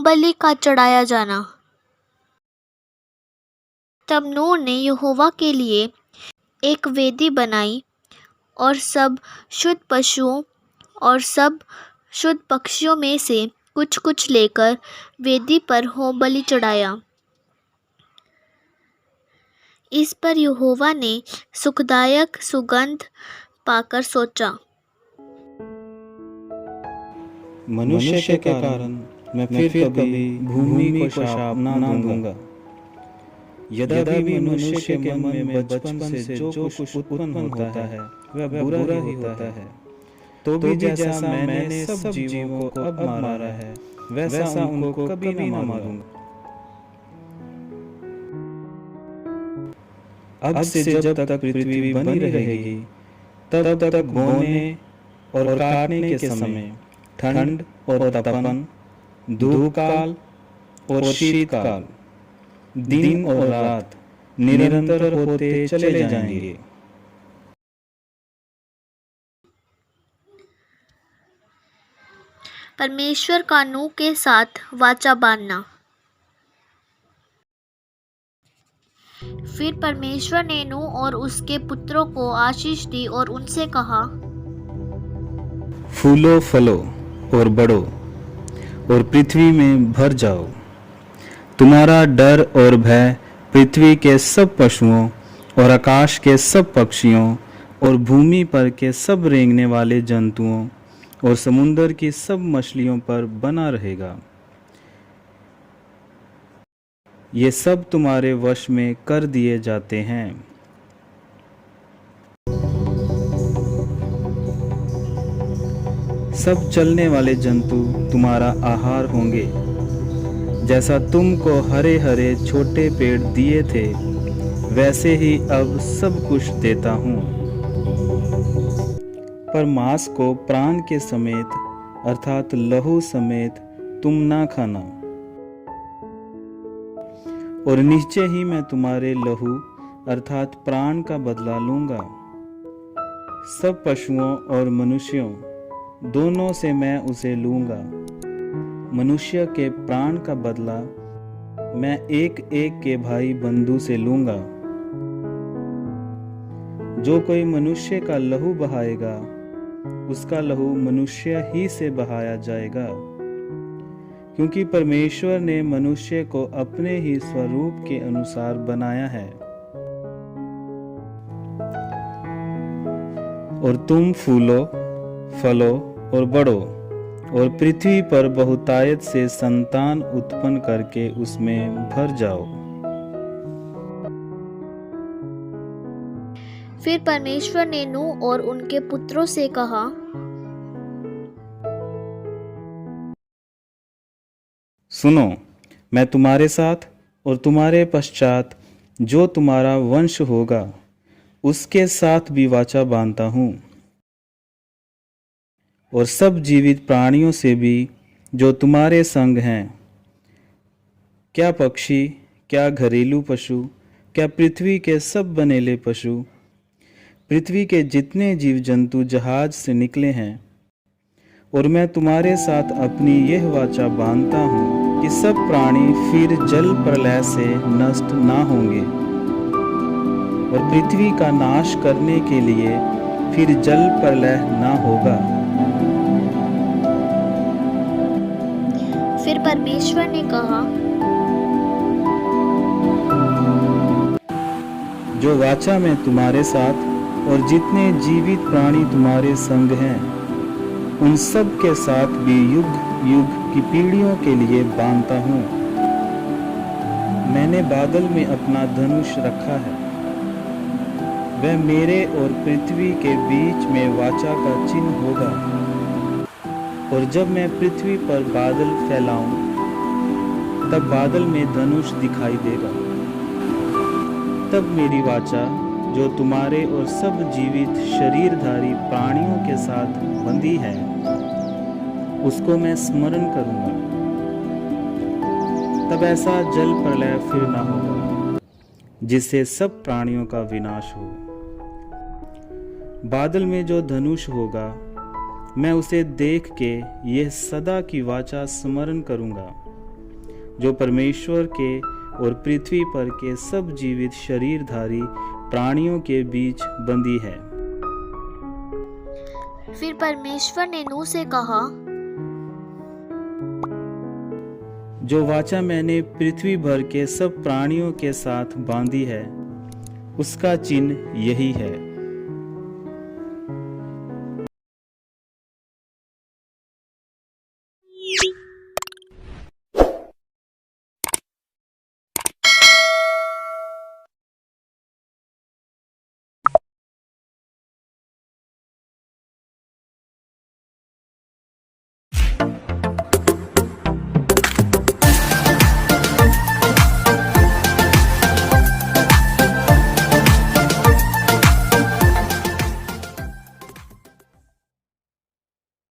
बलि का चढ़ाया जाना। तब नूह ने यहोवा के लिए एक वेदी बनाई और सब शुद्ध पशुओं और सब शुद्ध पक्षियों में से कुछ कुछ लेकर वेदी पर होम बलि चढ़ाया। इस पर यहोवा ने सुखदायक सुगंध पाकर सोचा, मनुष्य के कारण मैं फिर कभी भूमि को शाप ना दूंगा। यद्यपि मनुष्य के मन में बचपन से जो कुछ उत्पन्न होता है वह बुरा ही होता है, तो भी जैसा मैंने सब जीवों को अब मारा है वैसा उनको कभी न मारूंगा। अब से जब तक पृथ्वी बनी रहेगी तब तक बोने और काटने के समय, ठंड और तपन, धूप काल और शीतकाल, दिन और रात निरंतर होते चले जाएंगे। परमेश्वर का नूह के साथ वाचा बांधना। फिर परमेश्वर ने नूह और उसके पुत्रों को आशीष दी और उनसे कहा, फूलो फलो और बढ़ो और पृथ्वी में भर जाओ। तुम्हारा डर और भय पृथ्वी के सब पशुओं और आकाश के सब पक्षियों और भूमि पर के सब रेंगने वाले जंतुओं और समुद्र की सब मछलियों पर बना रहेगा। ये सब तुम्हारे वश में कर दिए जाते हैं। सब चलने वाले जंतु तुम्हारा आहार होंगे। जैसा तुमको हरे हरे छोटे पेड़ दिए थे वैसे ही अब सब कुछ देता हूँ। पर मांस को प्राण के समेत अर्थात लहू समेत तुम ना खाना, और निश्चय ही मैं तुम्हारे लहू अर्थात प्राण का बदला लूंगा। सब पशुओं और मनुष्यों दोनों से मैं उसे लूंगा। मनुष्य के प्राण का बदला मैं एक एक के भाई बंधु से लूंगा। जो कोई मनुष्य का लहू बहाएगा उसका लहू मनुष्य ही से बहाया जाएगा, क्योंकि परमेश्वर ने मनुष्य को अपने ही स्वरूप के अनुसार बनाया है। और तुम फूलो फलो और बढ़ो और पृथ्वी पर बहुतायत से संतान उत्पन्न करके उसमें भर जाओ। फिर परमेश्वर ने नूह और उनके पुत्रों से कहा, सुनो, मैं तुम्हारे साथ और तुम्हारे पश्चात जो तुम्हारा वंश होगा उसके साथ भी वाचा बांधता हूँ, और सब जीवित प्राणियों से भी जो तुम्हारे संग हैं, क्या पक्षी, क्या घरेलू पशु, क्या पृथ्वी के सब बनेले पशु, पृथ्वी के जितने जीव जंतु जहाज से निकले हैं। और मैं तुम्हारे साथ अपनी यह वाचा बांधता हूँ कि सब प्राणी फिर जल प्रलय से नष्ट ना होंगे, और पृथ्वी का नाश करने के लिए फिर जल प्रलय ना होगा। फिर परमेश्वर ने कहा, जो वाचा मैं तुम्हारे साथ और जितने जीवित प्राणी तुम्हारे संग हैं उन सब के साथ भी युग युग की पीढ़ियों के लिए बांधता हूँ। मैंने बादल में अपना धनुष रखा है, वह मेरे और पृथ्वी के बीच में वाचा का चिन्ह होगा। और जब मैं पृथ्वी पर बादल फैलाऊं तब बादल में धनुष दिखाई देगा। तब मेरी वाचा जो तुम्हारे और सब जीवित शरीरधारी प्राणियों के साथ बंधी है उसको मैं स्मरण करूंगा। तब ऐसा जल प्रलय फिर ना होगा जिससे सब प्राणियों का विनाश हो। बादल में जो धनुष होगा मैं उसे देख के यह सदा की वाचा स्मरण करूंगा जो परमेश्वर के और पृथ्वी पर के सब जीवित शरीरधारी प्राणियों के बीच बंधी है। फिर परमेश्वर ने नूह से कहा, जो वाचा मैंने पृथ्वी भर के सब प्राणियों के साथ बांधी है, उसका चिन्ह यही है।